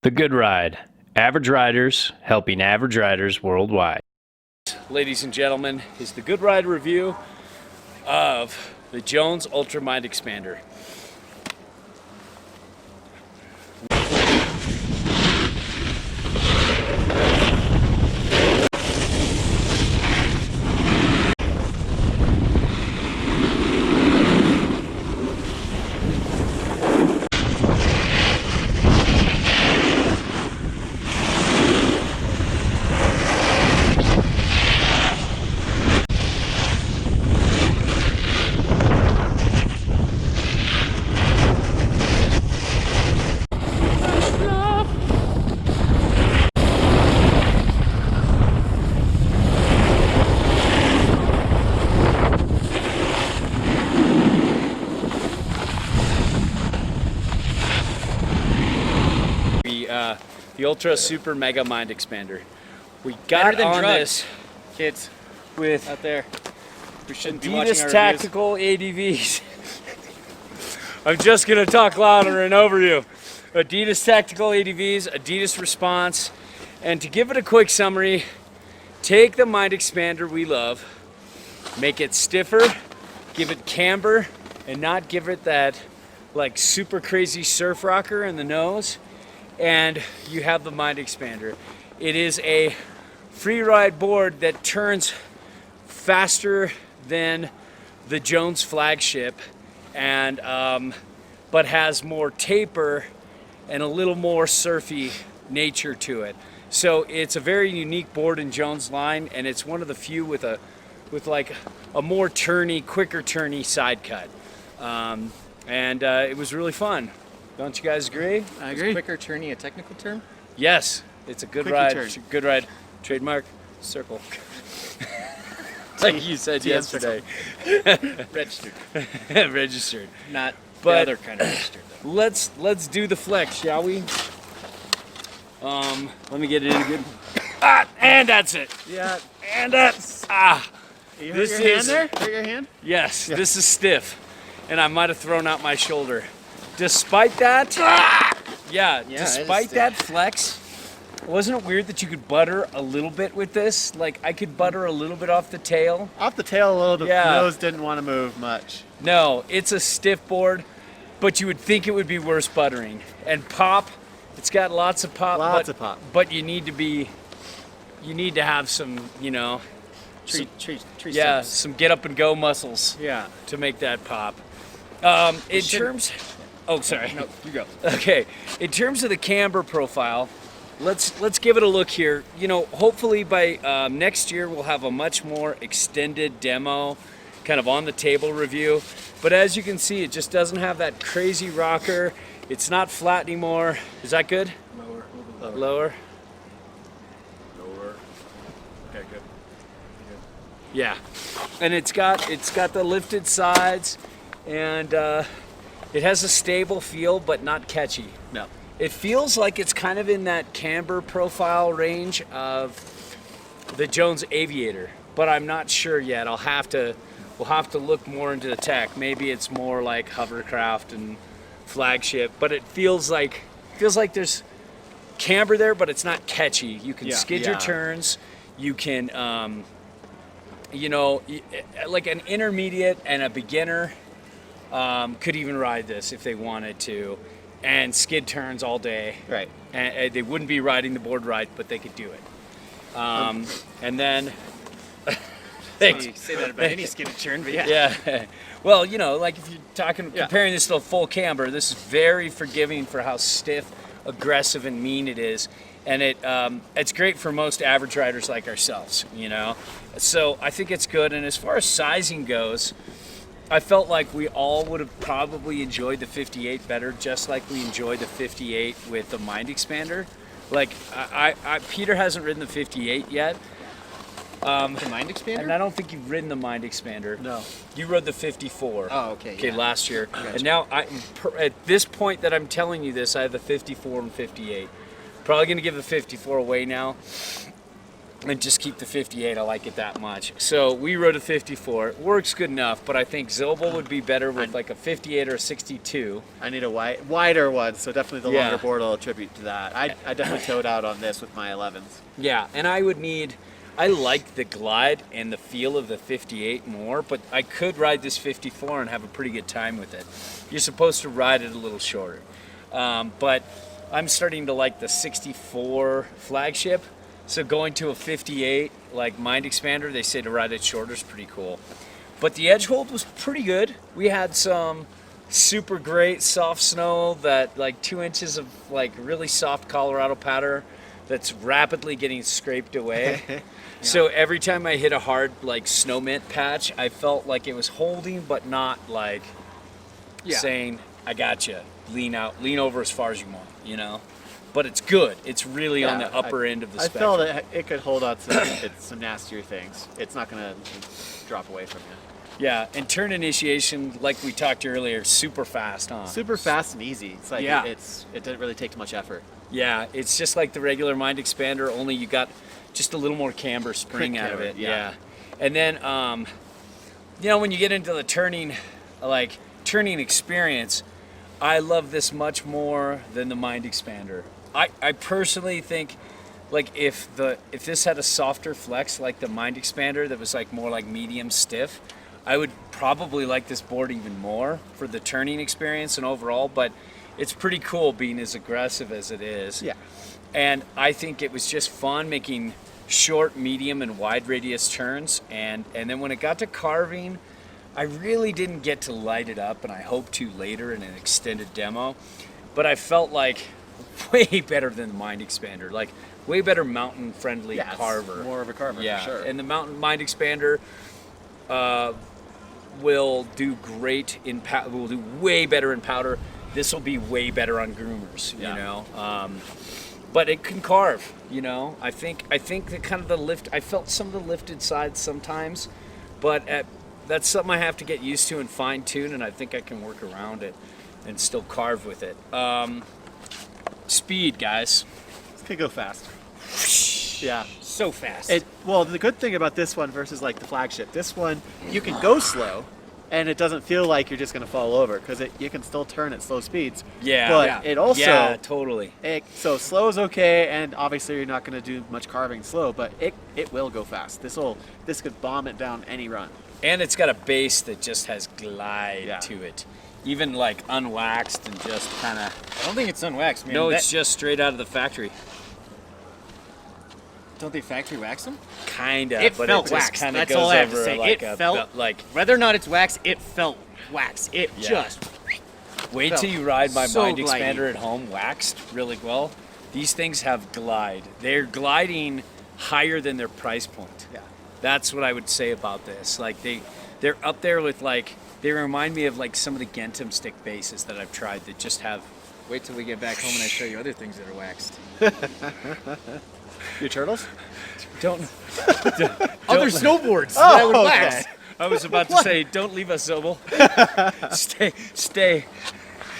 The Good Ride. Average riders helping average riders worldwide. Ladies and gentlemen, is the Good Ride review of the Jones Ultra Mind Expander. The Ultra Super Mega Mind Expander. We got on this, kids with out there who shouldn't be watching our Adidas Tactical ADVs. I'm just gonna talk louder and over you. Adidas Tactical ADVs, Adidas Response, and to give it a quick summary, take the Mind Expander we love, make it stiffer, give it camber, and not give it that like super crazy surf rocker in the nose. And you have the Mind Expander. It is a free ride board that turns faster than the Jones flagship, and but has more taper and a little more surfy nature to it. So it's a very unique board in Jones line, and it's one of the few with like a more turny, quicker turny side cut. It was really fun. Don't you guys agree? I agree. Is quicker turny a technical term? Yes, it's a good Quickie ride. turn. Good ride. Trademark. Circle. Like you said yesterday. Registered. Registered. Not But- the other kind of registered though. Let's do the flex, shall we? Let me get it in a good. And that's it. Yeah. And that's You hurt This your hand is- there? Hurt your hand? Yes, this is stiff, and I might have thrown out my shoulder. Despite that, Yeah, it is despite stiff. that flex, wasn't it weird that you could butter a little bit with this? Like I could butter a little bit off the tail. Off the tail a little, the Yeah. nose didn't want to move much. No, it's a stiff board, but you would think it would be worse buttering. And pop, it's got lots of pop. Lots of pop. But you need to have some, Tree yeah, stumps. some get up and go muscles Yeah. to make that pop. In should- terms, oh sorry. No, you go. Okay, in terms of the camber profile, let's give it a look here. Hopefully by next year we'll have a much more extended demo, kind of on the table review. But as you can see, it just doesn't have that crazy rocker. It's not flat anymore. Is that good? Lower, a little bit Lower? Lower. Okay, good. Yeah. And it's got the lifted sides, and it has a stable feel, but not catchy. No. It feels like it's kind of in that camber profile range of the Jones Aviator, but I'm not sure yet. We'll have to look more into the tech. Maybe it's more like hovercraft and flagship, but it feels like there's camber there, but it's not catchy. You can skid your Yeah. turns. You can, like an intermediate and a beginner could even ride this if they wanted to, and skid turns all day. Right. And they wouldn't be riding the board right, but they could do it. And then, thanks. You say that about any skidded turn, but yeah. Yeah. Well, like if you're Yeah. comparing this to a full camber, this is very forgiving for how stiff, aggressive, and mean it is. And it's great for most average riders like ourselves, So I think it's good. And as far as sizing goes, I felt like we all would have probably enjoyed the 58 better, just like we enjoyed the 58 with the Mind Expander. Like Peter hasn't ridden the 58 yet. The Mind Expander? And I don't think you've ridden the Mind Expander. No. You rode the 54. Oh, okay. Okay, Yeah. last year. Gotcha. And now, at this point that I'm telling you this, I have the 54 and 58. Probably going to give the 54 away now. and just keep the 58. I like it that much. So we rode a 54. It works good enough, but I think Zobel would be better with like a 58 or a 62. I need a wider one, so definitely the Yeah. longer board will attribute to that. I definitely towed out on this with my 11s. Yeah, and I like the glide and the feel of the 58 more, but I could ride this 54 and have a pretty good time with it. You're supposed to ride it a little shorter. But I'm starting to like the 64 flagship. So going to a 58, like Mind Expander, they say to ride it shorter is pretty cool. But the edge hold was pretty good. We had some super great soft snow that like 2 inches of like really soft Colorado powder that's rapidly getting scraped away. So every time I hit a hard like snow mint patch, I felt like it was holding but not like saying, I got you, lean over as far as you want, you know? But it's good. It's really on the upper end of the spectrum. I felt it could hold on to some nastier things. It's not going to drop away from you. Yeah, and turn initiation, like we talked earlier, super fast, huh? Super fast and easy. It's like Yeah. it didn't really take too much effort. Yeah, it's just like the regular Mind Expander, only you got just a little more camber spring out of it. Yeah. And then, you know, when you get into the turning experience, I love this much more than the Mind Expander. I personally think, like, if this had a softer flex like the Mind Expander that was like more like medium stiff, I would probably like this board even more for the turning experience and overall, but it's pretty cool being as aggressive as it is. Yeah. And I think it was just fun making short, medium, and wide radius turns. And then when it got to carving, I really didn't get to light it up, and I hope to later in an extended demo. But I felt like way better than the Mind Expander, like way better mountain-friendly carver. More of a carver, yeah, for sure. And the Mind Expander will do great in will do way better in powder. This will be way better on groomers, you know. But it can carve, you know. I think the kind of the lift. I felt some of the lifted sides sometimes, but that's something I have to get used to and fine tune, and I think I can work around it and still carve with it. Speed, guys. This could go fast. Yeah. So fast. Well, the good thing about this one versus like the flagship, this one you can go slow, and it doesn't feel like you're just going to fall over because you can still turn at slow speeds. Yeah. But it also totally. So slow is okay, and obviously you're not going to do much carving slow, but it will go fast. This could bomb it down any run. And it's got a base that just has glide to it. Even like unwaxed and just kind of. I don't think it's unwaxed, man. No, it's just straight out of the factory. Don't they factory wax them? Kinda, It but felt it just waxed. kind of That's goes all I have to over say. like It a felt like. Whether or not it's wax, it felt wax. It just. Wait felt till you ride my so Mind glidey. Expander at home, waxed really well. These things have glide. They're gliding higher than their price point. Yeah. That's what I would say about this. Like they're up there with like. They remind me of like some of the Gentum stick bases that I've tried that just have. Wait till we get back home and I show you other things that are waxed. Your turtles? Don't. Other snowboards that I would wax. I was about to say, don't leave us, Zobel. Stay.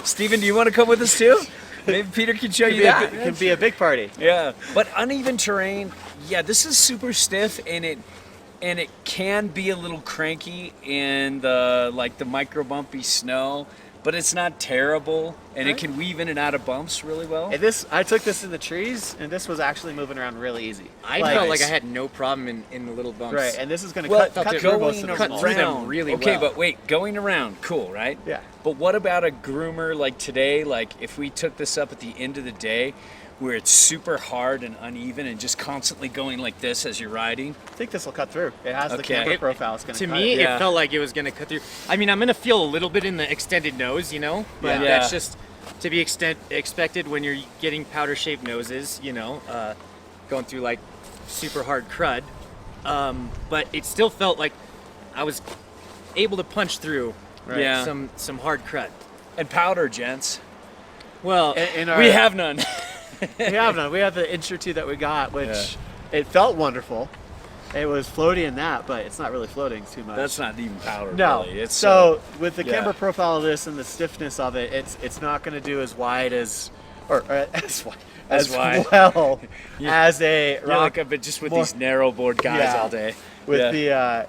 Steven, do you want to come with us too? Maybe Peter can show you that. It can be a big party. Yeah, but uneven terrain. Yeah, this is super stiff, and it can be a little cranky in the micro bumpy snow, but it's not terrible, and it can weave in and out of bumps really well. And I took this in the trees, and this was actually moving around really easy. I felt like I had no problem in the little bumps. Right, and this is going to Well, cut through most of them. cut through them really okay, well. but wait, going around, cool, right? Yeah. But what about a groomer like today? Like if we took this up at the end of the day, where it's super hard and uneven and just constantly going like this as you're riding. I think this will cut through. It has the Okay. camber profile. It's going To cut me, it. Yeah. it felt like it was going to cut through. I mean, I'm going to feel a little bit in the extended nose, you know, but Yeah. that's just to be expected when you're getting powder-shaped noses, you know, going through like super hard crud. But it still felt like I was able to punch through Yeah. some hard crud. And powder, gents. Well, In our, We have none. we have none. We have the inch or two that we got, which it felt wonderful. It was floaty in that, but it's not really floating too much. That's not even powder, no. really. It's so with the yeah. camber profile of this and the stiffness of it, it's not going to do as wide as, or as wide, as why. well as a You're rock. like, I've been just with more- these narrow board guys Yeah. all day. With Yeah.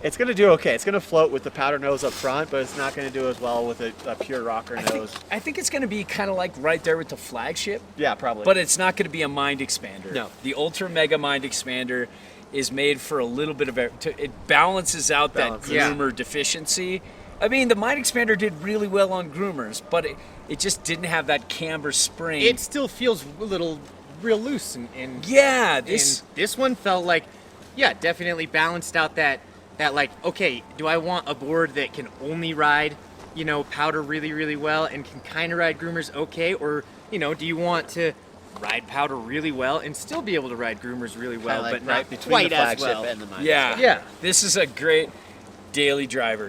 it's going to do okay. It's going to float with the powder nose up front, but it's not going to do as well with a pure rocker nose. I think it's going to be kind of like right there with the flagship, Yeah, probably. but it's not going to be a mind expander. No. The Ultra Mega Mind Expander is made for a little bit of it balances out that Balances. groomer deficiency. I mean, the Mind Expander did really well on groomers, but it just didn't have that camber spring. It still feels a little real loose, and yeah, this one felt like, yeah, definitely balanced out that like, okay, do I want a board that can only ride, you know, powder really, really well and can kind of ride groomers okay, or, you know, do you want to ride powder really well and still be able to ride groomers really well, like but right not between quite the as flagship well? and the Mind. yeah, Yeah. This is a great daily driver.